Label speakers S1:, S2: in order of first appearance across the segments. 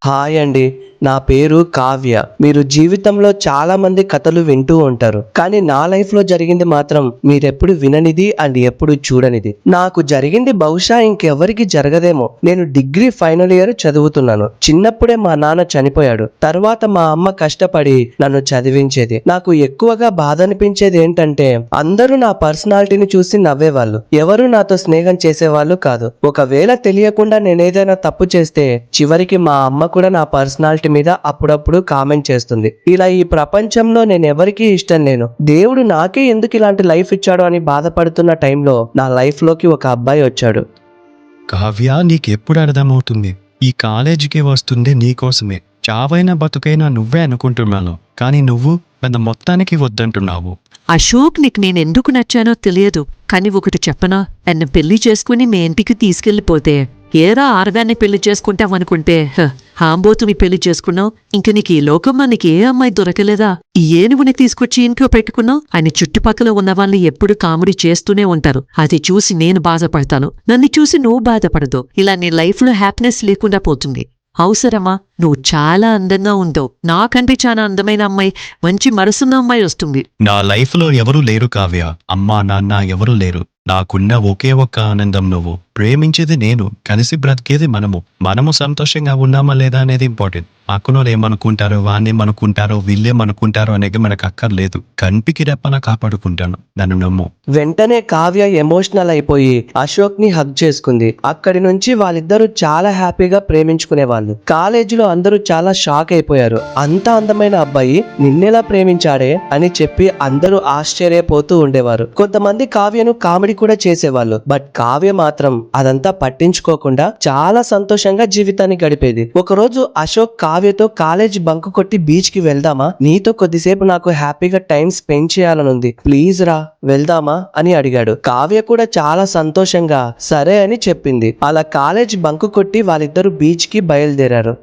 S1: Hi అండి. నా పేరు కావ్య. మీరు జీవితంలో చాలా మంది కథలు వింటూ ఉంటారు, కానీ నా లైఫ్ లో జరిగింది మాత్రం మీరెప్పుడు విననిది అండ్ ఎప్పుడు చూడనిది. నాకు జరిగింది బహుశా ఇంకెవరికి జరగదేమో. నేను డిగ్రీ ఫైనల్ ఇయర్ చదువుతున్నాను. చిన్నప్పుడే మా నాన్న చనిపోయాడు. తర్వాత మా అమ్మ కష్టపడి నన్ను చదివించేది. నాకు ఎక్కువగా బాధ అనిపించేది ఏంటంటే అందరూ నా పర్సనాలిటీని చూసి నవ్వేవాళ్ళు, ఎవరు నాతో స్నేహం చేసేవాళ్ళు కాదు. ఒకవేళ తెలియకుండా నేనేదైనా తప్పు చేస్తే చివరికి మా అమ్మ కూడా నా పర్సనాలిటీ మీద అప్పుడప్పుడు కామెంట్ చేస్తుంది. ఇలా ఈ ప్రపంచంలో నేను ఎవరికీ ఇష్టం లేను, దేవుడు నాకే ఎందుకు ఇలాంటి లైఫ్ ఇచ్చాడు అని బాధపడుతున్న టైంలో నా లైఫ్ లోకి ఒక అబ్బాయి వచ్చాడు.
S2: కావ్య, నీకెప్పుడు అర్థమవుతుంది? ఈ కాలేజీకి వస్తుంది నీకోసమే. చావైనా బతుకైనా నువ్వే అనుకుంటున్నాను, కానీ నువ్వు పెద్ద మొత్తానికి వద్దంటున్నావు.
S3: అశోక్, నీకు నేనెందుకు నచ్చానో తెలియదు, కానీ ఒకటి చెప్పనా? నన్ను పెళ్లి చేసుకుని మీ ఇంటికి తీసుకెళ్లిపోతే ఏరా ఆరగాన్ని పెళ్లి చేసుకుంటావనుకుంటే హాంబోతుని పెళ్లి చేసుకున్నావు. ఇంక నీకు ఈ లోకంలో నీకు ఏ అమ్మాయి దొరకలేదా? ఈ ఏనుగుని తీసుకొచ్చి ఇంట్లో పెట్టుకున్నావు. ఆయన చుట్టుపక్కల ఉన్న వాళ్ళని ఎప్పుడు కామెడీ చేస్తూనే ఉంటారు. అది చూసి నేను బాధపడతాను, నన్ను చూసి నువ్వు బాధపడదు. ఇలా నీ లైఫ్లో హ్యాపీనెస్ లేకుండా పోతుంది. అవసరమా? నువ్వు చాలా అందంగా ఉంటావు. నాకంటే చాలా అందమైన అమ్మాయి, మంచి మనసున్న అమ్మాయి వస్తుంది.
S2: నా లైఫ్లో ఎవరూ లేరు కావ్య. అమ్మా నాన్న ఎవరూ లేరు. నాకున్న ఒకే ఒక్క ఆనందం నువ్వు. ప్రేమించేది నేను, కలిసి బ్రతికేది మనము సంతోషంగా ఉన్నామా లేదా అనేది ఇంపార్టెంట్. పక్కనోళ్ళు ఏమనుకుంటారో, వాణ్ణేమనుకుంటారో, వీళ్ళేమనుకుంటారో అనేది మనకు అక్కర్లేదు. కంటికి రెప్పన కాపాడుకుంటాను, నన్ను నమ్ము.
S1: వెంటనే కావ్య ఎమోషనల్ అయిపోయి అశోక్ ని హగ్ చేసుకుంది. అక్కడి నుంచి వాళ్ళిద్దరూ చాలా హ్యాపీగా ప్రేమించుకునేవాళ్ళు. కాలేజీలో అందరూ చాలా షాక్ అయిపోయారు. అంత అందమైన అబ్బాయి నిన్నెలా ప్రేమించాడే అని చెప్పి అందరూ ఆశ్చర్యపోతూ ఉండేవారు. కొంతమంది కావ్యను కామెడీ కూడా చేసేవాళ్ళు, బట్ కావ్య మాత్రం అదంతా పట్టించుకోకుండా చాలా సంతోషంగా జీవితాన్ని గడిపేది. ఒకరోజు అశోక్ కావ్యతో కాలేజ్ బంక్ కొట్టి బీచ్ కి వెళ్దామా, నీతో కొద్దిసేపు నాకు హ్యాపీగా టైం స్పెండ్ చేయాలనుంది, ప్లీజ్ రా వెళ్దామా అని అడిగాడు. కావ్య కూడా చాలా సంతోషంగా సరే అని చెప్పింది. అలా కాలేజ్ బంక్ కొట్టి వాళ్ళిద్దరూ బీచ్ కి బయలుదేరారు.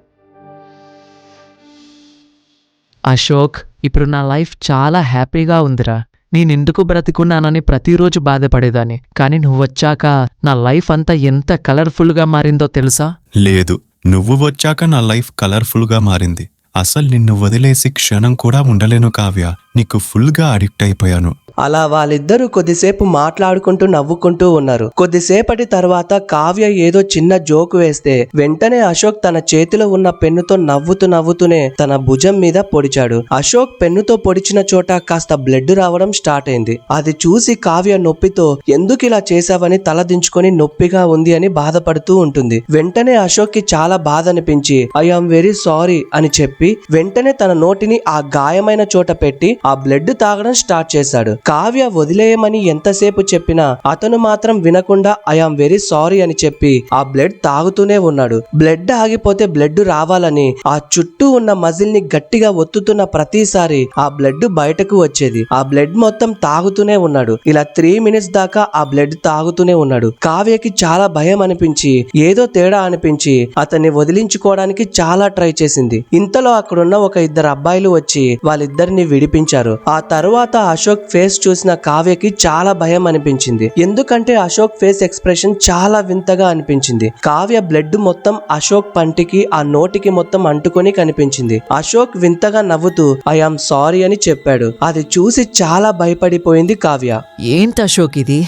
S4: అశోక్, ఇప్పుడు నా లైఫ్ చాలా హ్యాపీగా ఉందిరా. నేనెందుకు బ్రతికున్నానని ప్రతిరోజు బాధపడేదాన్ని, కానీ నువ్వొచ్చాక నా లైఫ్ అంతా ఎంత కలర్ఫుల్గా మారిందో తెలుసా?
S2: లేదు, నువ్వు వచ్చాక నా లైఫ్ కలర్ఫుల్గా మారింది. అసలు నిన్ను వదిలేసి క్షణం కూడా ఉండలేను కావ్య. నీకు ఫుల్గా అడిక్ట్ అయిపోయాను.
S1: అలా వాళ్ళిద్దరూ కొద్దిసేపు మాట్లాడుకుంటూ నవ్వుకుంటూ ఉన్నారు. కొద్దిసేపటి తర్వాత కావ్య ఏదో చిన్న జోకు వేస్తే వెంటనే అశోక్ తన చేతిలో ఉన్న పెన్నుతో నవ్వుతూనే తన భుజం మీద పొడిచాడు. అశోక్ పెన్నుతో పొడిచిన చోట కాస్త బ్లడ్ రావడం స్టార్ట్ అయింది. అది చూసి కావ్య నొప్పితో ఎందుకు ఇలా చేశావని తల దించుకొని నొప్పిగా ఉంది అని బాధపడుతూ ఉంటుంది. వెంటనే అశోక్ కి చాలా బాధ అనిపించి ఐ ఆమ్ వెరీ సారీ అని చెప్పి వెంటనే తన నోటిని ఆ గాయమైన చోట పెట్టి ఆ బ్లడ్ తాగడం స్టార్ట్ చేశాడు. కావ్య వదిలేయమని ఎంతసేపు చెప్పినా అతను మాత్రం వినకుండా ఐ ఆమ్ వెరీ సారీ అని చెప్పి ఆ బ్లడ్ తాగుతూనే ఉన్నాడు. బ్లడ్ ఆగిపోతే బ్లడ్ రావాలని ఆ చుట్టూ ఉన్న మజిల్ ని గట్టిగా ఒత్తుతున్న ప్రతిసారి ఆ బ్లడ్ బయటకు వచ్చేది. ఆ బ్లడ్ మొత్తం తాగుతూనే ఉన్నాడు. ఇలా 3 minutes దాకా ఆ బ్లడ్ తాగుతూనే ఉన్నాడు. కావ్యకి చాలా భయం అనిపించి ఏదో తేడా అనిపించి అతన్ని వదిలించుకోవడానికి చాలా ట్రై చేసింది. ఇంతలో అక్కడున్న ఒక 2 అబ్బాయిలు వచ్చి వాళ్ళిద్దరిని విడిపించారు. ఆ తర్వాత అశోక్ ఫేస్ చూసిన కావ్యకి చాలా భయం అనిపించింది, ఎందుకంటే అశోక్ ఫేస్ ఎక్స్ప్రెషన్ చాలా వింతగా అనిపించింది. కావ్య బ్లడ్ మొత్తం అశోక్ పంటికి ఆ నోటికి మొత్తం అంటుకొని కనిపించింది. అశోక్ వింతగా నవ్వుతూ ఐ ఆమ్ సారీ అని చెప్పాడు. అది చూసి చాలా భయపడిపోయింది కావ్య.
S4: ఏంటి అశోక్ ఇది?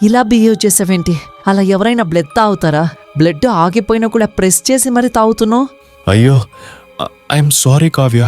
S4: ఇలా బిహేవ్ చేసావేంటి? అలా ఎవరైనా బ్లడ్ తాగుతారా? బ్లడ్ ఆగిపోయినా కూడా ప్రెస్ చేసి మరి తాగుతున్నావు.
S2: అయ్యో, ఐఎమ్ సారీ కావ్య.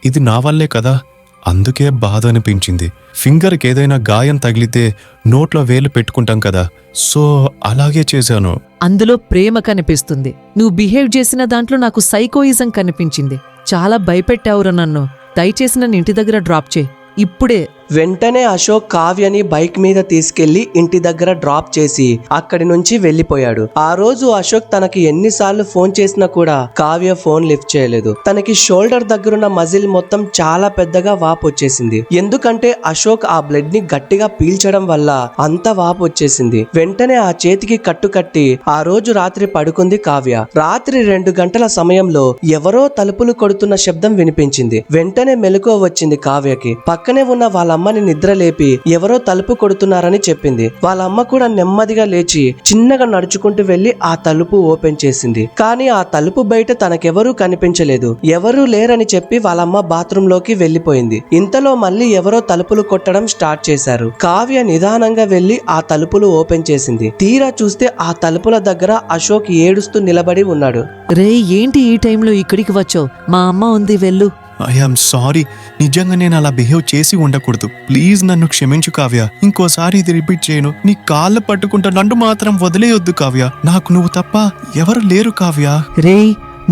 S2: ఇది నా వల్లే కదా, అందుకే బాధ అనిపించింది. ఫింగర్కి ఏదైనా గాయం తగిలితే నోట్లో వేలు పెట్టుకుంటాం కదా, సో అలాగే చేశాను.
S4: అందులో ప్రేమ కనిపిస్తుంది. నువ్వు బిహేవ్ చేసిన దాంట్లో నాకు సైకోయిజం కనిపించింది. చాలా భయపెట్టావురా నన్ను. దయచేసి నన్ను ఇంటి దగ్గర డ్రాప్ చేయి ఇప్పుడే.
S1: వెంటనే అశోక్ కావ్యని బైక్ మీద తీసుకెళ్లి ఇంటి దగ్గర డ్రాప్ చేసి అక్కడి నుంచి వెళ్లిపోయాడు. ఆ రోజు అశోక్ తనకి ఎన్నిసార్లు ఫోన్ చేసినా కూడా కావ్య ఫోన్ లిఫ్ట్ చేయలేదు. తనకి షోల్డర్ దగ్గరున్న మజిల్ మొత్తం చాలా పెద్దగా వాపు వచ్చేసింది, ఎందుకంటే అశోక్ ఆ బ్లడ్ ని గట్టిగా పీల్చడం వల్ల అంత వాపు వచ్చేసింది. వెంటనే ఆ చేతికి కట్టు కట్టి ఆ రోజు రాత్రి పడుకుంది కావ్య. రాత్రి 2 గంటల సమయంలో ఎవరో తలుపులు కొడుతున్న శబ్దం వినిపించింది. వెంటనే మెలకువ వచ్చింది కావ్యకి. పక్కనే ఉన్న వాళ్ళ అమ్మని నిద్ర లేపి ఎవరో తలుపు కొడుతున్నారని చెప్పింది. వాళ్ళ అమ్మ కూడా నెమ్మదిగా లేచి చిన్నగా నడుచుకుంటూ వెళ్లి ఆ తలుపు ఓపెన్ చేసింది. కానీ ఆ తలుపు బయట తనకెవరూ కనిపించలేదు. ఎవరూ లేరని చెప్పి వాళ్ళమ్మ బాత్రూమ్ లోకి వెళ్లిపోయింది. ఇంతలో మళ్ళీ ఎవరో తలుపులు కొట్టడం స్టార్ట్ చేశారు. కావ్య నిదానంగా వెళ్లి ఆ తలుపులు ఓపెన్ చేసింది. తీరా చూస్తే ఆ తలుపుల దగ్గర అశోక్ ఏడుస్తూ నిలబడి ఉన్నాడు.
S3: రే ఏంటి ఈ టైంలో ఇక్కడికి వచ్చావు? మా అమ్మ ఉంది, వెళ్ళు.
S2: ఐఎమ్ సారీ, నిజంగా నేను అలా బిహేవ్ చేసి ఉండకూడదు. ప్లీజ్ నన్ను క్షమించు కావ్య. ఇంకోసారి ఇది రిపీట్ చేయను. నీ కాళ్ళు పట్టుకుంటా, నన్ను మాత్రం వదిలేయొద్దు కావ్య. నాకు నువ్వు తప్ప ఎవరు లేరు కావ్య.
S3: రే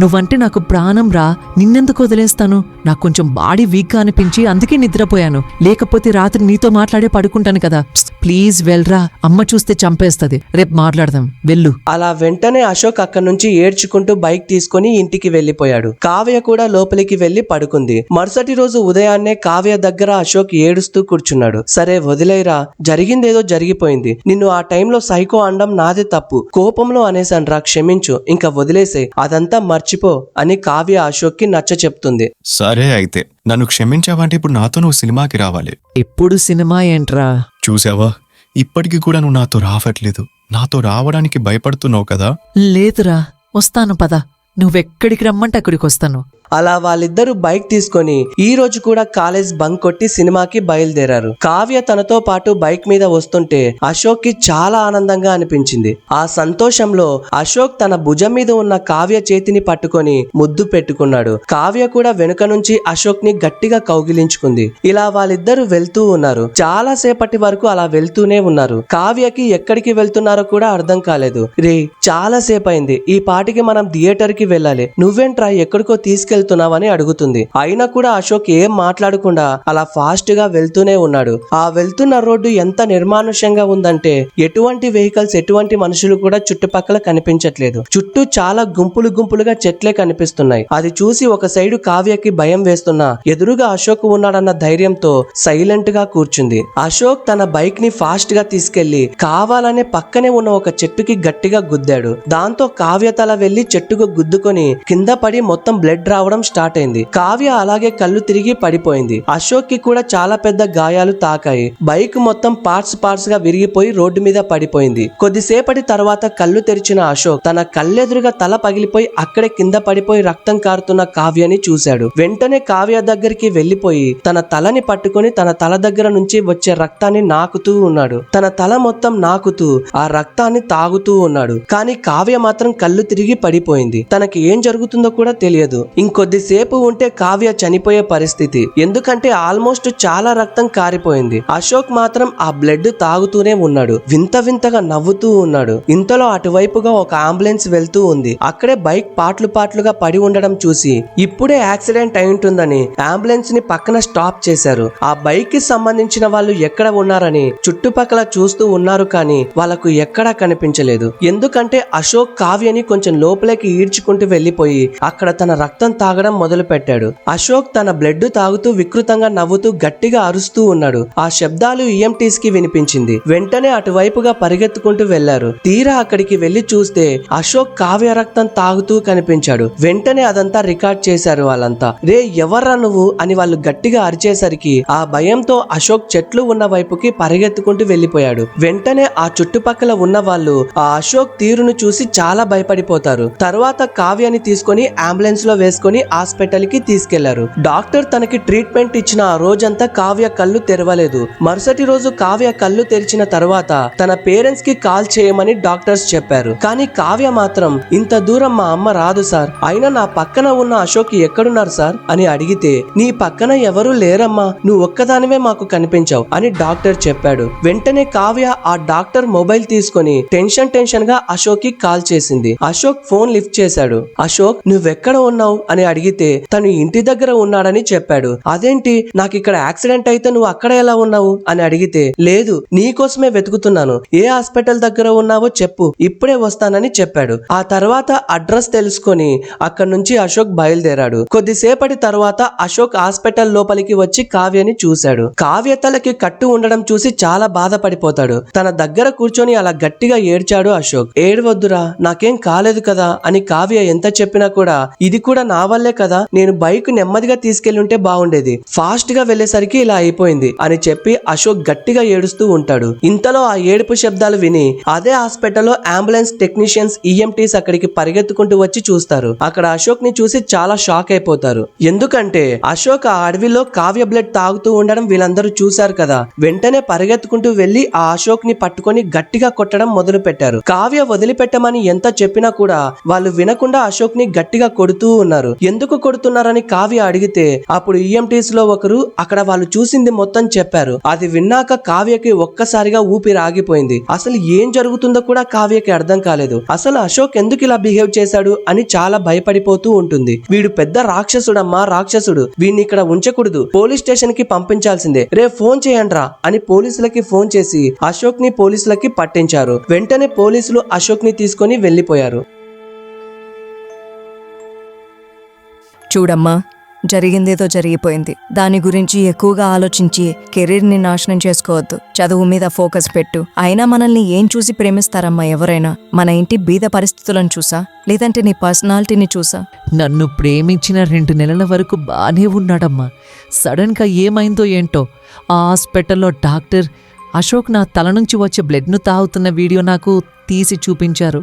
S3: నువ్వంటే నాకు ప్రాణం రా, నిన్నెందుకు వదిలేస్తాను? నాకు కొంచెం బాడీ వీక్గా అనిపించి అందుకే నిద్రపోయాను. లేకపోతే రాత్రి నీతో మాట్లాడే పడుకుంటాను కదా. ప్లీజ్ వెళ్ళరా, అమ్మ చూస్తే చంపేస్తది. రేపు మాట్లాడదాం, వెళ్ళు.
S1: అలా వెంటనే అశోక్ అక్కడి నుంచి ఏడ్చుకుంటూ బైక్ తీసుకుని ఇంటికి వెళ్లిపోయాడు. కావ్య కూడా లోపలికి వెళ్లి పడుకుంది. మరుసటి రోజు ఉదయాన్నే కావ్య దగ్గర అశోక్ ఏడుస్తూ కూర్చున్నాడు. సరే వదిలేరా, జరిగిందేదో జరిగిపోయింది. నిన్ను ఆ టైంలో సైకో అనడం నాదే తప్పు. కోపంలో అనేసాను రా, క్షమించు, ఇంకా వదిలేసే, అదంతా మర్చిపో అని కావ్య అశోక్ కి నచ్చ చెప్తుంది.
S2: సరే అయితే నన్ను క్షమించావంటే ఇప్పుడు నాతో నువ్వు సినిమాకి రావాలి.
S3: ఎప్పుడు సినిమా ఏంట్రా?
S2: చూసావా, ఇప్పటికి కూడా నువ్వు నాతో రావట్లేదు. నాతో రావడానికి భయపడుతున్నావు కదా.
S3: లేదురా, వస్తాను పద. నువ్వెక్కడికి రమ్మంటే అక్కడికి వస్తాను.
S1: అలా వాళ్ళిద్దరూ బైక్ తీసుకొని ఈ రోజు కూడా కాలేజ్ బంక్ కొట్టి సినిమాకి బయలుదేరారు. కావ్య తనతో పాటు బైక్ మీద వస్తుంటే అశోక్ కి చాలా ఆనందంగా అనిపించింది. ఆ సంతోషంలో అశోక్ తన భుజం మీద ఉన్న కావ్య చేతిని పట్టుకొని ముద్దు పెట్టుకున్నాడు. కావ్య కూడా వెనుక నుంచి అశోక్ ని గట్టిగా కౌగిలించుకుంది. ఇలా వాళ్ళిద్దరూ వెళ్తూ ఉన్నారు. చాలా సేపటి వరకు అలా వెళ్తూనే ఉన్నారు. కావ్యకి ఎక్కడికి వెళ్తున్నారో కూడా అర్థం కాలేదు. రే చాలా సేపు అయింది, ఈ పాటికి మనం థియేటర్ కి వెళ్ళాలి. నువ్వేంట్రా ఎక్కడికో తీసుకెళ్తున్నావని అడుగుతుంది. అయినా కూడా అశోక్ ఏం మాట్లాడకుండా అలా ఫాస్ట్ గా వెళ్తూనే ఉన్నాడు. ఆ వెళ్తున్న రోడ్డు ఎంత నిర్మానుష్యంగా ఉందంటే ఎటువంటి వెహికల్స్, ఎటువంటి మనుషులు కూడా చుట్టుపక్కల కనిపించట్లేదు. చుట్టూ చాలా గుంపులు గుంపులుగా చెట్లే కనిపిస్తున్నాయి. అది చూసి ఒక సైడు కావ్యకి భయం వేస్తున్నా ఎదురుగా అశోక్ ఉన్నాడన్న ధైర్యంతో సైలెంట్ గా కూర్చుంది. అశోక్ తన బైక్ ని ఫాస్ట్ గా తీసుకెళ్లి కావాలనే పక్కనే ఉన్న ఒక చెట్టుకి గట్టిగా గుద్దాడు. దాంతో కావ్య తల వెళ్లి చెట్టుకు గుద్దుకొని కింద పడి మొత్తం బ్లడ్ రావడం స్టార్ట్ అయింది. కావ్య అలాగే కళ్ళు తిరిగి పడిపోయింది. అశోక్ కి కూడా చాలా పెద్ద గాయాలు తాకాయి. బైక్ మొత్తం పార్ట్స్ గా విరిగిపోయి రోడ్డు మీద పడిపోయింది. కొద్దిసేపటి తర్వాత కళ్ళు తెరిచిన అశోక్ తన కళ్ళెదురుగా తల పగిలిపోయి అక్కడే కింద పడిపోయి రక్తం కారుతున్న కావ్యని చూశాడు. వెంటనే కావ్య దగ్గరికి వెళ్లిపోయి తన తలని పట్టుకొని తన తల దగ్గర నుంచి వచ్చే రక్తాన్ని నాకుతూ ఉన్నాడు. తన తల మొత్తం నాకుతూ ఆ రక్తాన్ని తాగుతూ ఉన్నాడు. కానీ కావ్య మాత్రం కళ్ళు తిరిగి పడిపోయింది. తనకి ఏం జరుగుతుందో కూడా తెలియదు. ఇంకొద్దిసేపు ఉంటే కావ్య చనిపోయే పరిస్థితి. ఎందుకంటే ఆల్మోస్ట్ చాలా రక్తం కారిపోయింది. అశోక్ మాత్రం ఆ బ్లడ్ తాగుతూనే ఉన్నాడు. వింత వింతగా నవ్వుతూ ఉన్నాడు. ఇంతలో అటువైపుగా ఒక అంబులెన్స్ వెళ్తూ ఉంది. అక్కడే బైక్ పాట్లుగా పడి ఉండడం చూసి ఇప్పుడే యాక్సిడెంట్ అయి ఉంటుందని అంబులెన్స్ ని పక్కన స్టాప్ చేశారు. ఆ బైక్ కి సంబంధించిన వాళ్ళు ఎక్కడ ఉన్నారని చుట్టుపక్కల చూస్తూ ఉన్నారు. కానీ వాళ్ళకు ఎక్కడా కనిపించలేదు. ఎందుకంటే అశోక్ కావ్యని కొంచెం లోపలికి ఈడ్చుకుంటూ వెళ్లిపోయి అక్కడ తన రక్తం తాగడం మొదలు పెట్టాడు. అశోక్ తన బ్లడ్ తాగుతూ వికృతంగా నవ్వుతూ గట్టిగా అరుస్తూ ఉన్నాడు. ఆ శబ్దాలు ఈఎంటీస్ కి వినిపించింది. వెంటనే అటువైపుగా పరిగెత్తుకుంటూ వెళ్లారు. తీరా అక్కడికి వెళ్లి చూస్తే అశోక్ కావ్య రక్తం తాగుతూ కనిపించాడు. వెంటనే అదంతా రికార్డ్ చేశారు వాళ్ళంతా. రే ఎవర్రా నువ్వు అని వాళ్ళు గట్టిగా అరిచేసరికి ఆ భయంతో అశోక్ చెట్లు ఉన్న వైపుకి పరిగెత్తుకుంటూ వెళ్లిపోయాడు. వెంటనే ఆ చుట్టుపక్కల ఉన్న వాళ్ళు ఆ అశోక్ తీరును చూసి చాలా భయపడిపోతారు. తర్వాత కావ్యాన్ని తీసుకొని అంబులెన్స్ లో వేసుకొని హాస్పిటల్ కి తీసుకెళ్లారు. డాక్టర్ తనకి ట్రీట్మెంట్ ఇచ్చిన ఆ రోజంతా కావ్య కళ్ళు తెరవలేదు. మరుసటి రోజు కావ్య కళ్ళు తెరిచిన తర్వాత తన పేరెంట్స్ కి కాల్ చేయమని డాక్టర్స్ చెప్పారు. కానీ కావ్య మాత్రం ఇంత దూరం మా అమ్మ రాదు సార్, అయినా నా పక్కన ఉన్న అశోక్ ఎక్కడున్నారు సార్ అని అడిగితే నీ పక్కన ఎవరూ లేరమ్మా, నువ్వు ఒక్కదానివే మాకు కనిపించావు అని డాక్టర్ చెప్పాడు. వెంటనే కావ్య ఆ డాక్టర్ మొబైల్ తీసుకొని టెన్షన్ గా అశోక్ కి కాల్ చేసింది. అశోక్ ఫోన్ లిఫ్ట్ చేశాడు. అశోక్ నువ్వెక్కడ ఉన్నావు అని అడిగితే తను ఇంటి దగ్గర ఉన్నాడని చెప్పాడు. అదేంటి, నాకు ఇక్కడ యాక్సిడెంట్ అయితే నువ్వు అక్కడ ఎలా ఉన్నావు అని అడిగితే లేదు నీకోసమే వెతుకుతున్నాను, ఏ హాస్పిటల్ దగ్గర ఉన్నావో చెప్పు, ఇప్పుడే వస్తానని చెప్పాడు. ఆ తర్వాత అడ్రస్ తెలుసుకొని అక్కడి నుంచి అశోక్ బయలుదేరాడు. కొద్దిసేపటి తర్వాత అశోక్ హాస్పిటల్ లోపలికి వచ్చి కావ్యని చూశాడు. కావ్య తలకి కట్టు ఉండడం చూసి చాలా బాధపడిపోతాడు. తన దగ్గర కూర్చొని అలా గట్టిగా ఏడ్చాడు అశోక్. ఏడవద్దురా, నాకేం కాలేదు కదా అని కావ్య ఎంత చెప్పినా కూడా ఇది కూడా నా వల్లే కదా, నేను బైక్ నెమ్మదిగా తీసుకెళ్లుంటే బాగుండేది, ఫాస్ట్ గా వెళ్లేసరికి ఇలా అయిపోయింది అని చెప్పి అశోక్ గట్టిగా ఏడుస్తూ ఉంటాడు. ఇంతలో ఆ ఏడుపు శబ్దాలు విని అదే హాస్పిటల్లో అంబులెన్స్ టెక్నీషియన్స్ ఈఎంటీస్ అక్కడికి పరిగెత్తుకుంటూ వచ్చి చూస్తారు. అక్కడ అశోక్ ని చూసి చాలా షాక్ అయిపోతారు. ఎందుకంటే అశోక్ ఆ అడవిలో కావ్య బ్లడ్ తాగుతూ ఉండడం వీళ్ళందరూ చూశారు కదా. వెంటనే పరిగెత్తుకుంటూ వెళ్లి ఆ అశోక్ ని పట్టుకొని గట్టిగా కొట్టడం మొదలు పెట్టారు. కావ్య వదిలిపెట్టమని ఎంత చెప్పినా కూడా వాళ్ళు వినకుండా అశోక్ ని గట్టిగా కొడుతూ ఉన్నారు. ఎందుకు కొడుతున్నారని కావ్య అడిగితే అప్పుడు ఈఎంటీస్ లో ఒకరు అక్కడ వాళ్ళు చూసింది మొత్తం చెప్పారు. అది విన్నాక కావ్యకి ఒక్కసారిగా ఊపిరి ఆగిపోయింది. అసలు ఏం జరుగుతుందో కూడా కావ్యకి అర్థం కాలేదు. అసలు అశోక్ ఎందుకు ఇలా బిహేవ్ చేశాడు అని చాలా భయపడిపోతూ ఉంటుంది. వీడు పెద్ద రాక్షసుడమ్మా, రాక్షసుడు, వీడిని ఇక్కడ ఉంచకూడదు, పోలీస్ స్టేషన్ కి పంపించాల్సిందే, రే ఫోన్ చేయండ్రా అని పోలీసులకి ఫోన్ చేసి అశోక్ ని పోలీసులకి పట్టించారు. వెంటనే పోలీసులు అశోక్ ని తీసుకొని వెళ్లిపోయారు.
S5: చూడమ్మా, జరిగిందేదో జరిగిపోయింది. దాని గురించి ఎక్కువగా ఆలోచించి కెరీర్ని నాశనం చేసుకోవద్దు. చదువు మీద ఫోకస్ పెట్టు. అయినా మనల్ని ఏం చూసి ప్రేమిస్తారమ్మా ఎవరైనా? మన ఇంటి బీద పరిస్థితులను చూసా, లేదంటే నీ పర్సనాలిటీని చూసా?
S4: నన్ను ప్రేమించిన 2 నెలల వరకు బానే ఉన్నాడమ్మా. సడన్గా ఏమైందో ఏంటో. ఆ హాస్పిటల్లో డాక్టర్ అశోక్ నా తల నుంచి వచ్చే బ్లడ్ను తాగుతున్న వీడియో నాకు తీసి చూపించారు.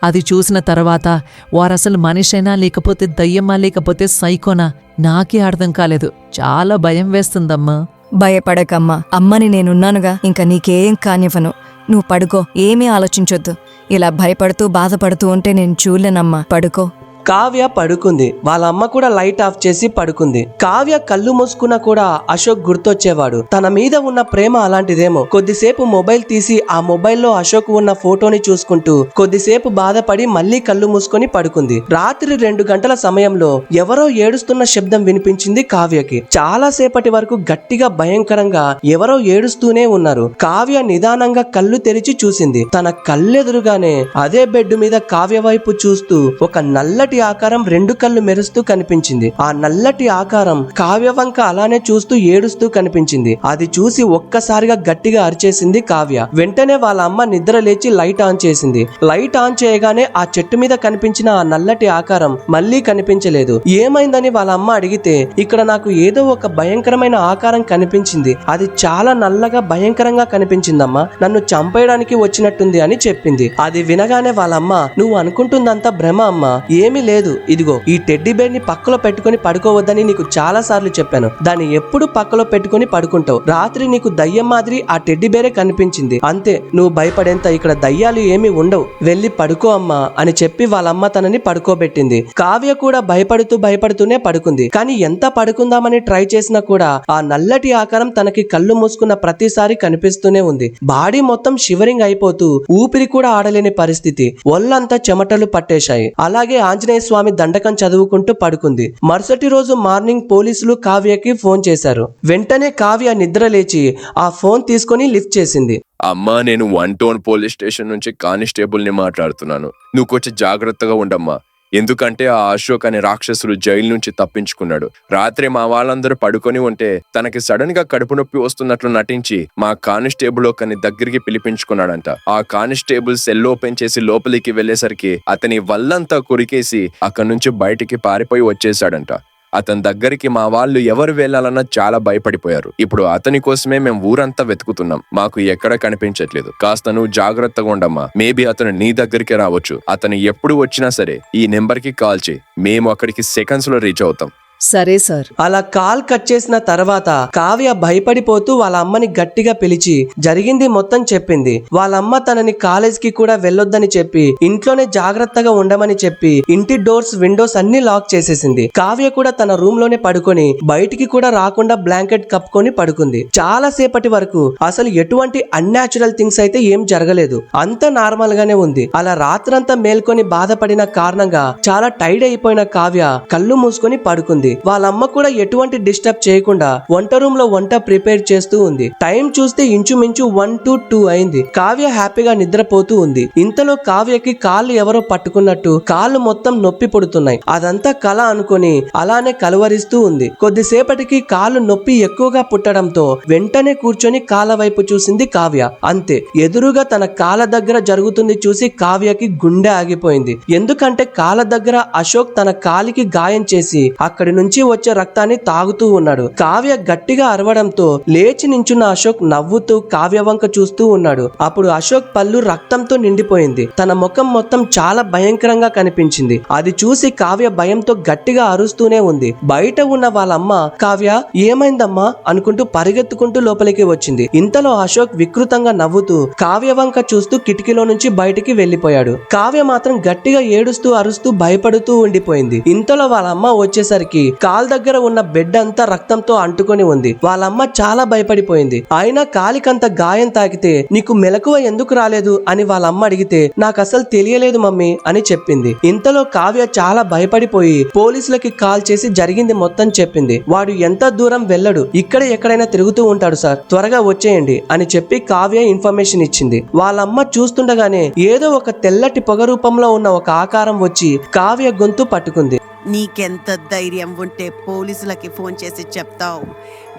S4: అది చూసిన తర్వాత వారసలు మనిషైనా లేకపోతే దయ్యమా లేకపోతే సైకోనా నాకే అర్థం కాలేదు. చాలా భయం వేస్తుందమ్మా.
S5: భయపడకమ్మా, అమ్మని నేనున్నానుగా, ఇంకా నీకేం కానివ్వను. నువ్వు పడుకో, ఏమీ ఆలోచించొద్దు. ఇలా భయపడుతూ బాధపడుతూ ఉంటే నేను చూడలేనమ్మా, పడుకో.
S1: కావ్య పడుకుంది. వాళ్ళ అమ్మ కూడా లైట్ ఆఫ్ చేసి పడుకుంది. కావ్య కళ్ళు మూసుకున్నా కూడా అశోక్ గుర్తొచ్చేవాడు. తన మీద ఉన్న ప్రేమ అలాంటిదేమో. కొద్దిసేపు మొబైల్ తీసి ఆ మొబైల్లో అశోక్ ఉన్న ఫోటోని చూసుకుంటూ కొద్దిసేపు బాధపడి మళ్ళీ కళ్ళు మూసుకొని పడుకుంది. రాత్రి 2 గంటల సమయంలో ఎవరో ఏడుస్తున్న శబ్దం వినిపించింది కావ్యకి. చాలా సేపటి వరకు గట్టిగా భయంకరంగా ఎవరో ఏడుస్తూనే ఉన్నారు. కావ్య నిదానంగా కళ్ళు తెరిచి చూసింది. తన కళ్ళెదురుగానే అదే బెడ్ మీద కావ్య వైపు చూస్తూ ఒక నల్లటి ఆకారం 2 కళ్ళు మెరుస్తూ కనిపించింది. ఆ నల్లటి ఆకారం కావ్య వంక అలానే చూస్తూ ఏడుస్తూ కనిపించింది. అది చూసి ఒక్కసారిగా గట్టిగా అరిచేసింది కావ్య. వెంటనే వాళ్ళ అమ్మ నిద్ర లేచి లైట్ ఆన్ చేసింది. లైట్ ఆన్ చేయగానే ఆ చెట్టు మీద కనిపించిన ఆ నల్లటి ఆకారం మళ్ళీ కనిపించలేదు. ఏమైందని వాళ్ళ అమ్మ అడిగితే, ఇక్కడ నాకు ఏదో ఒక భయంకరమైన ఆకారం కనిపించింది, అది చాలా నల్లగా భయంకరంగా కనిపించిందమ్మా, నన్ను చంపేయడానికి వచ్చినట్టుంది అని చెప్పింది. అది వినగానే వాళ్ళమ్మ, నువ్వు అనుకుంటుందంతా భ్రమ అమ్మా, ఏమీ లేదు, ఇదిగో ఈ టెడ్డీ బేర్ ని పక్కలో పెట్టుకుని పడుకోవద్దని నీకు చాలా సార్లు చెప్పాను, దాన్ని ఎప్పుడు పక్కలో పెట్టుకుని పడుకుంటావు, రాత్రి నీకు దయ్యం మాదిరి ఆ టెడ్డీ బేరే కనిపించింది, అంతే, నువ్వు భయపడేంత ఇక్కడ దయ్యాలు ఏమీ ఉండవు, వెళ్ళి పడుకో అమ్మా అని చెప్పి వాళ్ళమ్మ తనని పడుకోబెట్టింది. కావ్య కూడా భయపడుతూనే పడుకుంది. కానీ ఎంత పడుకుందామని ట్రై చేసినా కూడా ఆ నల్లటి ఆకారం తనకి కళ్ళు మూసుకున్న ప్రతిసారి కనిపిస్తూనే ఉంది. బాడీ మొత్తం షివరింగ్ అయిపోతూ ఊపిరి కూడా ఆడలేని పరిస్థితి, ఒళ్ళంతా చెమటలు పట్టేశాయి. అలాగే ఆంజనేయ స్వామి దండకం చదువుకుంటూ పడుకుంది. మరుసటి రోజు మార్నింగ్ పోలీసులు కావ్యకి ఫోన్ చేశారు. వెంటనే కావ్య నిద్ర లేచి ఆ ఫోన్ తీసుకొని లిఫ్ట్ చేసింది.
S6: అమ్మా, నేను 1 టౌన్ పోలీస్ స్టేషన్ నుంచి కానిస్టేబుల్ ని మాట్లాడుతున్నాను. నువ్వు కొంచెం జాగ్రత్తగా ఉండమ్మా. ఎందుకంటే ఆ అశోక్ అనే రాక్షసుడు జైలు నుంచి తప్పించుకున్నాడు. రాత్రి మా వాళ్ళందరూ పడుకొని ఉంటే తనకి సడన్ గా కడుపు నొప్పి వస్తున్నట్లు నటించి మా కానిస్టేబుల్ ఒకని దగ్గరికి పిలిపించుకున్నాడంట. ఆ కానిస్టేబుల్ సెల్ ఓపెన్ చేసి లోపలికి వెళ్లేసరికి అతని వల్లంతా కొరికేసి అక్కడి నుంచి బయటికి పారిపోయి వచ్చేసాడంట. అతని దగ్గరికి మా వాళ్ళు ఎవరు వెళ్లాలన్నా చాలా భయపడిపోయారు. ఇప్పుడు అతని కోసమే మేము ఊరంతా వెతుకుతున్నాం, మాకు ఎక్కడ కనిపించట్లేదు. కాస్త నువ్వు జాగ్రత్తగా ఉండమ్మా. మేబీ అతను నీ దగ్గరికి రావచ్చు. అతను ఎప్పుడు వచ్చినా సరే ఈ నెంబర్ కి కాల్ చేయి, మేము అక్కడికి సెకండ్స్ లో రీచ్ అవుతాం.
S5: సరే సార్.
S1: అలా కాల్ కట్ చేసిన తర్వాత కావ్య భయపడిపోతూ వాళ్ళ అమ్మని గట్టిగా పిలిచి జరిగింది మొత్తం చెప్పింది. వాళ్ళ అమ్మ తనని కాలేజ్ కి కూడా వెళ్ళొద్దని చెప్పి ఇంట్లోనే జాగ్రత్తగా ఉండమని చెప్పి ఇంటి డోర్స్ విండోస్ అన్ని లాక్ చేసేసింది. కావ్య కూడా తన రూమ్ లోనే పడుకొని బయటికి కూడా రాకుండా బ్లాంకెట్ కప్పుకొని పడుకుంది. చాలా సేపటి వరకు అసలు ఎటువంటి అన్యాచురల్ థింగ్స్ అయితే ఏం జరగలేదు, అంత నార్మల్ గానే ఉంది. అలా రాత్రంతా మేల్కొని బాధపడిన కారణంగా చాలా టైర్డ్ అయిపోయిన కావ్య కళ్ళు మూసుకొని పడుకుంది. ఉంది. వాళ్ళమ్మ కూడా ఎటువంటి డిస్టర్బ్ చేయకుండా వంట రూమ్ లో వంట ప్రిపేర్ చేస్తూ ఉంది. టైం చూస్తే ఇంచుమించు 1 to 2 అయింది. కావ్య హ్యాపీగా నిద్రపోతూ ఉంది. ఇంతలో కావ్యకి కాళ్ళు ఎవరో పట్టుకున్నట్టు కాళ్ళు మొత్తం నొప్పి పుడుతున్నాయి. అదంతా కళ అనుకుని అలానే కలవరిస్తూ ఉంది. కొద్దిసేపటికి కాళ్ళు నొప్పి ఎక్కువగా పుట్టడంతో వెంటనే కూర్చొని కాళ్ళ వైపు చూసింది కావ్య. అంతే, ఎదురుగా తన కాళ్ళ దగ్గర జరుగుతుంది చూసి కావ్యకి గుండె ఆగిపోయింది. ఎందుకంటే కాళ్ళ దగ్గర అశోక్ తన కాలికి గాయం చేసి అక్కడి నుంచి వచ్చే రక్తాన్ని తాగుతూ ఉన్నాడు. కావ్య గట్టిగా అరవడంతో లేచి నించున్న అశోక్ నవ్వుతూ కావ్య వంక చూస్తూ ఉన్నాడు. అప్పుడు అశోక్ పళ్ళు రక్తంతో నిండిపోయింది. తన ముఖం మొత్తం చాలా భయంకరంగా కనిపించింది. అది చూసి కావ్య భయంతో గట్టిగా అరుస్తూనే ఉంది. బయట ఉన్న వాళ్ళమ్మ కావ్య ఏమైందమ్మా అనుకుంటూ పరిగెత్తుకుంటూ లోపలికి వచ్చింది. ఇంతలో అశోక్ వికృతంగా నవ్వుతూ కావ్య వంక చూస్తూ కిటికీలో నుంచి బయటికి వెళ్లిపోయాడు. కావ్య మాత్రం గట్టిగా ఏడుస్తూ అరుస్తూ భయపడుతూ ఉండిపోయింది. ఇంతలో వాళ్ళమ్మ వచ్చేసరికి కాల్ దగ్గర ఉన్న బెడ్ అంతా రక్తంతో అంటుకొని ఉంది. వాళ్ళమ్మ చాలా భయపడిపోయింది. అయినా కాలికంత గాయం తాకితే నీకు మెలకువ ఎందుకు రాలేదు అని వాళ్ళమ్మ అడిగితే నాకు అసలు తెలియలేదు మమ్మీ అని చెప్పింది. ఇంతలో కావ్య చాలా భయపడిపోయి పోలీసులకి కాల్ చేసి జరిగింది మొత్తం చెప్పింది. వాడు ఎంత దూరం వెళ్ళడు, ఇక్కడ ఎక్కడైనా తిరుగుతూ ఉంటాడు సార్, త్వరగా వచ్చేయండి అని చెప్పి కావ్య ఇన్ఫర్మేషన్ ఇచ్చింది. వాళ్ళమ్మ చూస్తుండగానే ఏదో ఒక తెల్లటి పొగ రూపంలో ఉన్న ఒక ఆకారం వచ్చి కావ్య గొంతు పట్టుకుంది.
S7: నీకెంత ధైర్యం ఉంటే పోలీసులకి ఫోన్ చేసి చెప్తావు?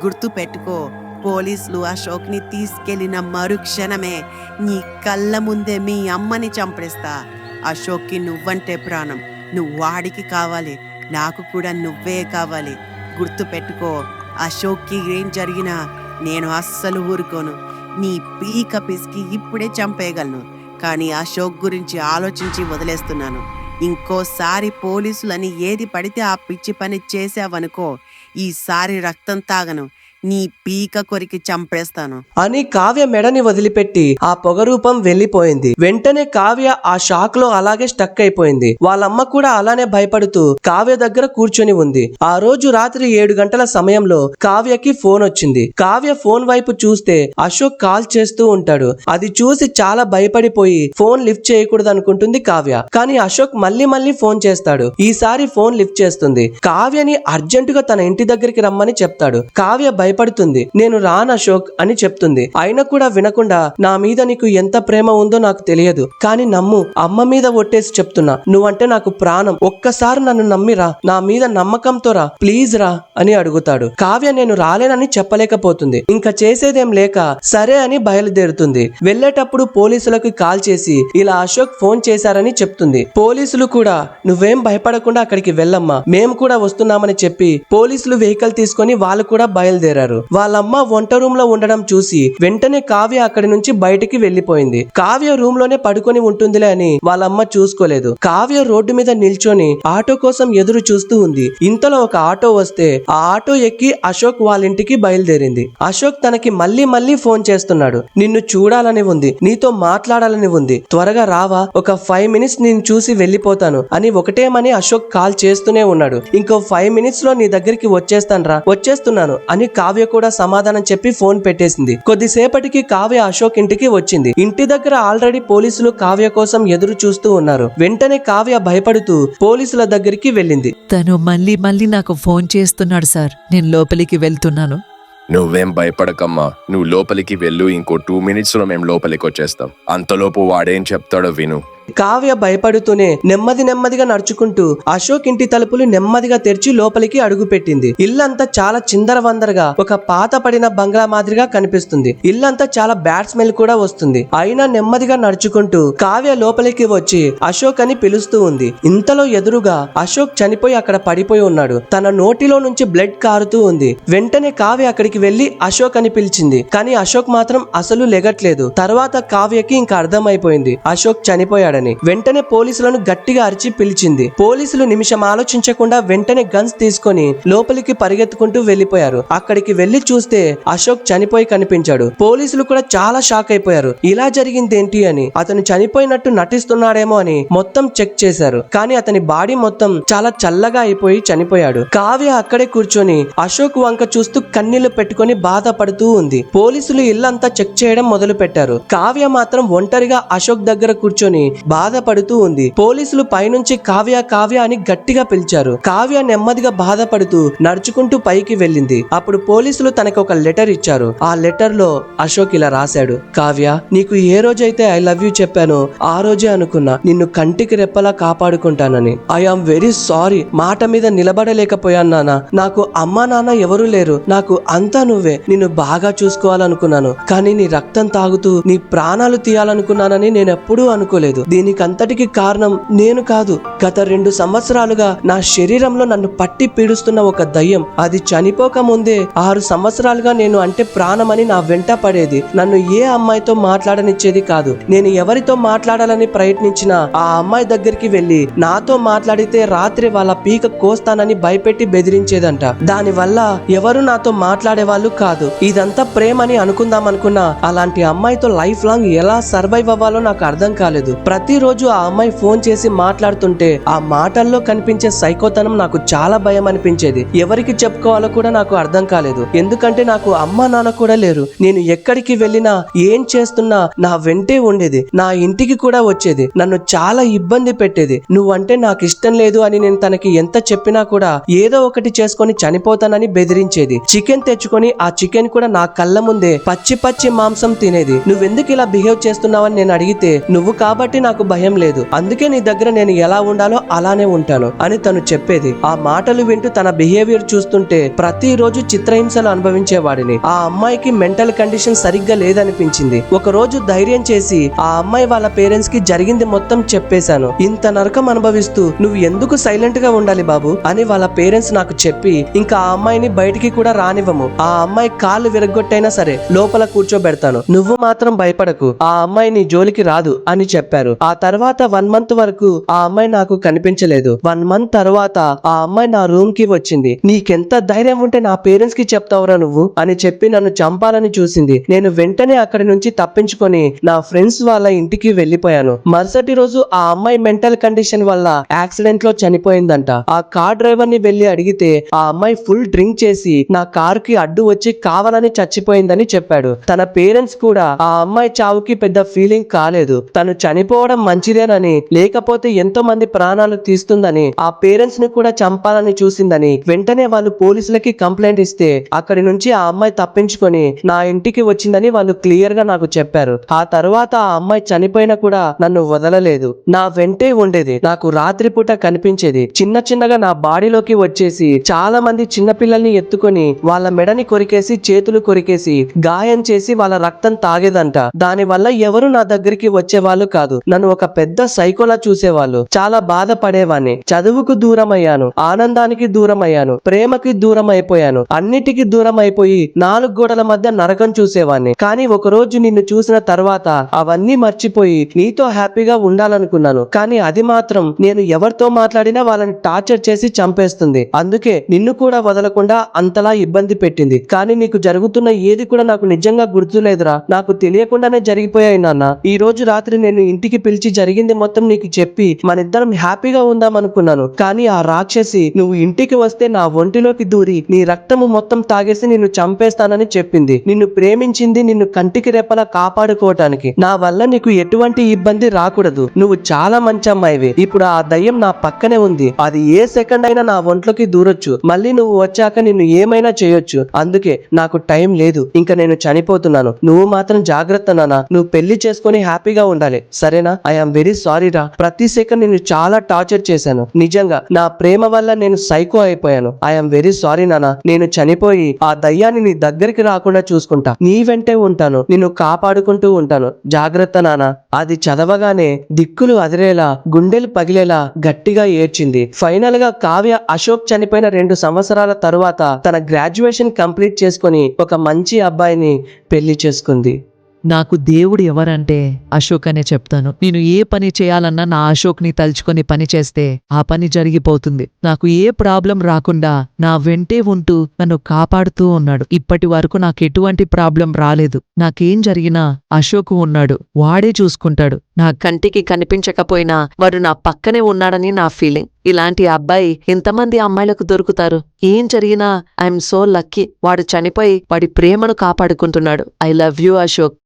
S7: గుర్తు పెట్టుకో, పోలీసులు అశోక్ని తీసుకెళ్లిన మరుక్షణమే నీ కళ్ళ ముందే మీ అమ్మని చంపేస్తా. అశోక్కి నువ్వంటే ప్రాణం. నువ్వు వాడికి కావాలి, నాకు కూడా నువ్వే కావాలి. గుర్తు పెట్టుకో, అశోక్కి ఏం జరిగినా నేను అస్సలు ఊరుకోను. నీ పీక పిసికి ఇప్పుడే చంపేయగలను, కానీ అశోక్ గురించి ఆలోచించి వదిలేస్తున్నాను. ఇంకోసారి పోలీసులని ఏది పడితే ఆ పిచ్చి పని చేసావనుకో, ఈసారి రక్తం తాగను, నీ పీక కొరికి చంపేస్తాను
S1: అని కావ్య మెడని వదిలిపెట్టి ఆ పొగ రూపం వెళ్లిపోయింది. వెంటనే కావ్య ఆ షాక్ లో అలాగే స్టక్ అయిపోయింది. వాళ్ళమ్మ కూడా అలానే భయపడుతూ కావ్య దగ్గర కూర్చొని ఉంది. ఆ రోజు రాత్రి 7 గంటల సమయంలో కావ్యకి ఫోన్ వచ్చింది. కావ్య ఫోన్ వైపు చూస్తే అశోక్ కాల్ చేస్తూ ఉంటాడు. అది చూసి చాలా భయపడిపోయి ఫోన్ లిఫ్ట్ చేయకూడదు అనుకుంటుంది కావ్య. కానీ అశోక్ మళ్ళీ ఫోన్ చేస్తాడు. ఈసారి ఫోన్ లిఫ్ట్ చేస్తుంది. కావ్యని అర్జెంటుగా తన ఇంటి దగ్గరికి రమ్మని చెప్తాడు. కావ్య భయపడుతుంది. నేను రాను అశోక్ అని చెప్తుంది. అయినా కూడా వినకుండా నా మీద నీకు ఎంత ప్రేమ ఉందో నాకు తెలియదు, కానీ నమ్ము, అమ్మ మీద ఒట్టేసి చెప్తున్నా, నువ్వంటే నాకు ప్రాణం, ఒక్కసారి నన్ను నమ్మిరా, నా మీద నమ్మకంతో రా, ప్లీజ్ రా అని అడుగుతాడు. కావ్య నేను రాలేనని చెప్పలేకపోతుంది. ఇంకా చేసేదేం లేక సరే అని బయలుదేరుతుంది. వెళ్లేటప్పుడు పోలీసులకు కాల్ చేసి ఇలా అశోక్ ఫోన్ చేశారని చెప్తుంది. పోలీసులు కూడా నువ్వేం భయపడకుండా అక్కడికి వెళ్ళమ్మా, మేము కూడా వస్తున్నామని చెప్పి పోలీసులు వెహికల్ తీసుకొని వాళ్ళు కూడా బయలుదేరారు. వాళ్ళమ్మ వంట రూమ్ లో ఉండడం చూసి వెంటనే కావ్య అక్కడి నుంచి బయటికి వెళ్లిపోయింది. కావ్య రూమ్ లోనే పడుకొని ఉంటుందిలే అని వాళ్ళమ్మ చూసుకోలేదు. కావ్య రోడ్డు మీద నిల్చొని ఆటో కోసం ఎదురు చూస్తూ ఉంది. ఇంతలో ఒక ఆటో వస్తే ఆ ఆటో ఎక్కి అశోక్ వాళ్ళ ఇంటికి బయలుదేరింది. అశోక్ తనకి మళ్ళీ ఫోన్ చేస్తున్నాడు. నిన్ను చూడాలని ఉంది, నీతో మాట్లాడాలని ఉంది, త్వరగా రావా, ఒక 5 మినిట్స్ నేను చూసి వెళ్ళిపోతాను అని ఒకటేమని అశోక్ కాల్ చేస్తూనే ఉన్నాడు. ఇంకో 5 మినిట్స్ లో నీ దగ్గరికి వచ్చేస్తున్నాను అని కావ్య కూడా సమాధానం చెప్పి ఫోన్ పెట్టేసింది. కొద్దిసేపటికి కావ్య అశోక్ ఇంటికి వచ్చింది. ఇంటి దగ్గర ఆల్రెడీ పోలీసులు కావ్య కోసం ఎదురు చూస్తూ ఉన్నారు. వెంటనే కావ్య భయపడుతూ పోలీసుల దగ్గరికి వెళ్ళింది.
S3: తను మళ్ళీ నాకు ఫోన్ చేస్తున్నాడు సార్, నేను లోపలికి వెళ్తున్నాను.
S6: నువ్వేం భయపడకమ్మా, నువ్వు లోపలికి వెళ్ళు, ఇంకో 2 మినిట్స్ లో మేము లోపలికి వచ్చేస్తాం. అంతలోపు వాడేం చెప్తాడో విను.
S1: కావ్య భయపడుతూనే నెమ్మదిగా నడుచుకుంటూ అశోక్ ఇంటి తలుపులు నెమ్మదిగా తెరిచి లోపలికి అడుగుపెట్టింది. ఇల్లంతా చాలా చిందరవందరగా ఒక పాత పడిన బంగ్లా మాదిరిగా కనిపిస్తుంది. ఇల్లంతా చాలా బ్యాడ్ స్మెల్ కూడా వస్తుంది. అయినా నెమ్మదిగా నడుచుకుంటూ కావ్య లోపలికి వచ్చి అశోక్ అని పిలుస్తూ ఉంది. ఇంతలో ఎదురుగా అశోక్ చనిపోయి అక్కడ పడిపోయి ఉన్నాడు. తన నోటిలో నుంచి బ్లడ్ కారుతూ ఉంది. వెంటనే కావ్య అక్కడికి వెళ్లి అశోక్ అని పిలిచింది. కానీ అశోక్ మాత్రం అసలు లెగట్లేదు. తర్వాత కావ్యకి ఇంకా అర్థమైపోయింది అశోక్ చనిపోయాడు. వెంటనే పోలీసులను గట్టిగా అరిచి పిలిచింది. పోలీసులు నిమిషం ఆలోచించకుండా వెంటనే గన్స్ తీసుకొని లోపలికి పరిగెత్తుకుంటూ వెళ్లిపోయారు. అక్కడికి వెళ్లి చూస్తే అశోక్ చనిపోయి కనిపించాడు. పోలీసులు కూడా చాలా షాక్ అయిపోయారు. ఇలా జరిగిందేంటి అని. అతను చనిపోయినట్టు నటిస్తున్నాడేమో అని మొత్తం చెక్ చేశారు. కానీ అతని బాడీ మొత్తం చాలా చల్లగా అయిపోయి చనిపోయాడు. కావ్య అక్కడే కూర్చొని అశోక్ వంక చూస్తూ కన్నీళ్లు పెట్టుకొని బాధపడుతూ ఉంది. పోలీసులు ఇల్లంతా చెక్ చేయడం మొదలు పెట్టారు. కావ్య మాత్రం ఒంటరిగా అశోక్ దగ్గర కూర్చొని బాధపడుతూ ఉంది. పోలీసులు పైనుంచి కావ్య కావ్య అని గట్టిగా పిలిచారు. కావ్య నెమ్మదిగా బాధపడుతూ నడుచుకుంటూ పైకి వెళ్ళింది. అప్పుడు పోలీసులు తనకు ఒక లెటర్ ఇచ్చారు. ఆ లెటర్ లో అశోక్ ఇలా రాశాడు: కావ్య, నీకు ఏ రోజైతే ఐ లవ్ యూ చెప్పానో ఆ రోజే అనుకున్నా నిన్ను కంటికి రెప్పలా కాపాడుకుంటానని. ఐఆమ్ వెరీ సారీ, మాట మీద నిలబడలేకపోయాను నాన్న. నాకు అమ్మా నాన్న ఎవరూ లేరు, నాకు అంతా నువ్వే. నిన్ను బాగా చూసుకోవాలనుకున్నాను, కానీ నీ రక్తం తాగుతూ నీ ప్రాణాలు తీయాలనుకున్నానని నేనెప్పుడూ అనుకోలేదు. దీనికంతటికి కారణం నేను కాదు, గత 2 సంవత్సరాలుగా నా శరీరంలో నన్ను పట్టి పీడిస్తున్న ఒక దయ్యం. అది చనిపోక ముందే 6 సంవత్సరాలుగా నేను అంటే ప్రాణమని నా వెంట పడేది. నన్ను ఏ అమ్మాయితో మాట్లాడనిచ్చేది కాదు. నేను ఎవరితో మాట్లాడాలని ప్రయత్నించినా ఆ అమ్మాయి దగ్గరికి వెళ్లి నాతో మాట్లాడితే రాత్రి వాళ్ళ పీక కోస్తానని భయపెట్టి బెదిరించేదంట. దానివల్ల ఎవరు నాతో మాట్లాడే వాళ్ళు కాదు. ఇదంతా ప్రేమని అనుకుందామనుకున్నా అలాంటి అమ్మాయితో లైఫ్ లాంగ్ ఎలా సర్వైవ్ అవ్వాలో నాకు అర్థం కాలేదు. ప్రతిరోజు ఆ అమ్మాయి ఫోన్ చేసి మాట్లాడుతుంటే ఆ మాటల్లో కనిపించే సైకోతనం నాకు చాలా భయం అనిపించేది. ఎవరికి చెప్పుకోవాలో కూడా నాకు అర్థం కాలేదు. ఎందుకంటే నాకు అమ్మా నాన్న కూడా లేరు. నేను ఎక్కడికి వెళ్ళినా ఏం చేస్తున్నా నా వెంటే ఉండేది. నా ఇంటికి కూడా వచ్చేది. నన్ను చాలా ఇబ్బంది పెట్టేది. నువ్వంటే నాకు ఇష్టం లేదు అని నేను తనకి ఎంత చెప్పినా కూడా ఏదో ఒకటి చేసుకొని చనిపోతానని బెదిరించేది. చికెన్ తెచ్చుకొని ఆ చికెన్ కూడా నా కళ్ళ ముందే పచ్చి పచ్చి మాంసం తినేది. నువ్వెందుకు ఇలా బిహేవ్ చేస్తున్నావని నేను అడిగితే, నువ్వు కాబట్టి నాకు భయం లేదు, అందుకే నీ దగ్గర నేను ఎలా ఉండాలో అలానే ఉంటాను అని తను చెప్పేది. ఆ మాటలు వింటూ తన బిహేవియర్ చూస్తుంటే ప్రతిరోజు చిత్రహింసలు అనుభవించేవాడిని. ఆ అమ్మాయికి మెంటల్ కండిషన్ సరిగ్గా లేదనిపించింది. ఒక రోజు ధైర్యం చేసి ఆ అమ్మాయి వాళ్ళ పేరెంట్స్ కి జరిగింది మొత్తం చెప్పేశాను. ఇంత నరకం అనుభవిస్తూ నువ్వు ఎందుకు సైలెంట్ గా ఉండాలి బాబు అని వాళ్ళ పేరెంట్స్ నాకు చెప్పి ఇంకా ఆ అమ్మాయిని బయటికి కూడా రానివ్వము. ఆ అమ్మాయి కాళ్ళు విరగొట్టైనా సరే లోపల కూర్చోబెడతాను, నువ్వు మాత్రం భయపడకు, ఆ అమ్మాయి నీ జోలికి రాదు అని చెప్పారు. ఆ తర్వాత 1 మంత్ వరకు ఆ అమ్మాయి నాకు కనిపించలేదు. 1 మంత్ తర్వాత ఆ అమ్మాయి నా రూమ్ కి వచ్చింది. నీకెంత ధైర్యం ఉంటే నా పేరెంట్స్ కి చెప్తావురా నువ్వు అని చెప్పి నన్ను చంపాలని చూసింది. నేను వెంటనే అక్కడి నుంచి తప్పించుకొని నా ఫ్రెండ్స్ వాళ్ళ ఇంటికి వెళ్లిపోయాను. మరుసటి రోజు ఆ అమ్మాయి మెంటల్ కండిషన్ వల్ల యాక్సిడెంట్ లో చనిపోయిందంట. ఆ కార్ డ్రైవర్ ని వెళ్లి అడిగితే ఆ అమ్మాయి ఫుల్ డ్రింక్ చేసి నా కార్ కి అడ్డు వచ్చి కావాలని చచ్చిపోయిందని చెప్పాడు. తన పేరెంట్స్ కూడా ఆ అమ్మాయి చావుకి పెద్ద ఫీలింగ్ కాలేదు. తను చనిపోవడం మంచిదేనని, లేకపోతే ఎంతో మంది ప్రాణాలు తీస్తుందని, ఆ పేరెంట్స్ ని కూడా చంపాలని చూసిందని వెంటనే వాళ్ళు పోలీసులకి కంప్లైంట్ ఇస్తే అక్కడి నుంచి ఆ అమ్మాయి తప్పించుకొని నా ఇంటికి వచ్చిందని వాళ్ళు క్లియర్ గా నాకు చెప్పారు. ఆ తర్వాత ఆ అమ్మాయి చనిపోయినా కూడా నన్ను వదలలేదు. నా వెంటే ఉండేది. నాకు రాత్రిపూట కనిపించేది. చిన్న చిన్నగా నా బాడీలోకి వచ్చేసి చాలా మంది చిన్నపిల్లల్ని ఎత్తుకొని వాళ్ళ మెడని కొరికేసి చేతులు కొరికేసి గాయం చేసి వాళ్ళ రక్తం తాగేదంట. దాని వల్ల ఎవరు నా దగ్గరికి వచ్చేవాళ్ళు కాదు. నన్ను ఒక పెద్ద సైకోలా చూసేవాళ్ళు. చాలా బాధపడేవాణ్ణి. చదువుకు దూరం అయ్యాను, ఆనందానికి దూరం అయ్యాను, ప్రేమకి దూరం అయిపోయాను, అన్నిటికీ దూరం అయిపోయి 4 గోడల మధ్య నరకం చూసేవాణ్ణి. కానీ ఒక రోజు నిన్ను చూసిన తర్వాత అవన్నీ మర్చిపోయి నీతో హ్యాపీగా ఉండాలనుకున్నాను. కానీ అది మాత్రం నేను ఎవరితో మాట్లాడినా వాళ్ళని టార్చర్ చేసి చంపేస్తుంది. అందుకే నిన్ను కూడా వదలకుండా అంతలా ఇబ్బంది పెట్టింది. కానీ నీకు జరుగుతున్న ఏది కూడా నాకు నిజంగా గుర్తులేదురా. నాకు తెలియకుండానే జరిగిపోయాయి నాన్న. ఈ రోజు రాత్రి నేను ఇంటికి పిలిచి జరిగింది మొత్తం నీకు చెప్పి మనిద్దరం హ్యాపీగా ఉందాం అనుకున్నాను. కానీ ఆ రాక్షసి నువ్వు ఇంటికి వస్తే నా ఒంటిలోకి దూరి నీ రక్తము మొత్తం తాగేసి నిన్ను చంపేస్తానని చెప్పింది. నిన్ను ప్రేమించింది నిన్ను కంటికి రెప్పలా కాపాడుకోవటానికి. నా వల్ల నీకు ఎటువంటి ఇబ్బంది రాకూడదు. నువ్వు చాలా మంచి అమ్మాయివి. ఇప్పుడు ఆ దయ్యం నా పక్కనే ఉంది. అది ఏ సెకండ్ అయినా నా ఒంట్లోకి దూరొచ్చు. మళ్ళీ నువ్వు వచ్చాక నిన్ను ఏమైనా చేయొచ్చు. అందుకే నాకు టైం లేదు. ఇంకా నేను చనిపోతున్నాను. నువ్వు మాత్రం జాగ్రత్త నాన్న. నువ్వు పెళ్లి చేసుకుని హ్యాపీగా ఉండాలి, సరేనా? ఐఎమ్ వెరీ సారీ రా. ప్రతి సెకండ్ నేను చాలా టార్చర్ చేశాను. నిజంగా నా ప్రేమ వల్ల నేను సైకో అయిపోయాను. ఐఎమ్ వెరీ సారీ నాన్న. నేను చనిపోయి ఆ దయ్యాన్ని నీ దగ్గరికి రాకుండా చూసుకుంటా. నీ వెంటే ఉంటాను. నిన్ను కాపాడుకుంటూ ఉంటాను. జాగ్రత్త నాన్న. అది చదవగానే దిక్కులు అదిరేలా, గుండెలు పగిలేలా గట్టిగా ఏడ్చింది. ఫైనల్ గా కావ్య అశోక్ చనిపోయిన 2 సంవత్సరాల తరువాత తన గ్రాడ్యుయేషన్ కంప్లీట్ చేసుకుని ఒక మంచి అబ్బాయిని పెళ్లి చేసుకుంది.
S4: నాకు దేవుడు ఎవరంటే అశోక్ అనే చెప్తాను. నేను ఏ పని చేయాలన్నా నా అశోక్ని తలుచుకొని పని చేస్తే ఆ పని జరిగిపోతుంది. నాకు ఏ ప్రాబ్లం రాకుండా నా వెంటే ఉంటూ నన్ను కాపాడుతూ ఉన్నాడు. ఇప్పటి వరకు నాకు ఎటువంటి ప్రాబ్లం రాలేదు. నాకేం జరిగినా అశోక్ ఉన్నాడు, వాడే చూసుకుంటాడు.
S3: నా కంటికి కనిపించకపోయినా వాడు నా పక్కనే ఉన్నాడని నా ఫీలింగ్. ఇలాంటి అబ్బాయి ఎంతమంది అమ్మాయిలకు దొరుకుతారు? ఏం జరిగినా ఐఎమ్ సో లక్కీ. వాడు చనిపోయి వాడి ప్రేమను కాపాడుకుంటున్నాడు. I love you Ashok.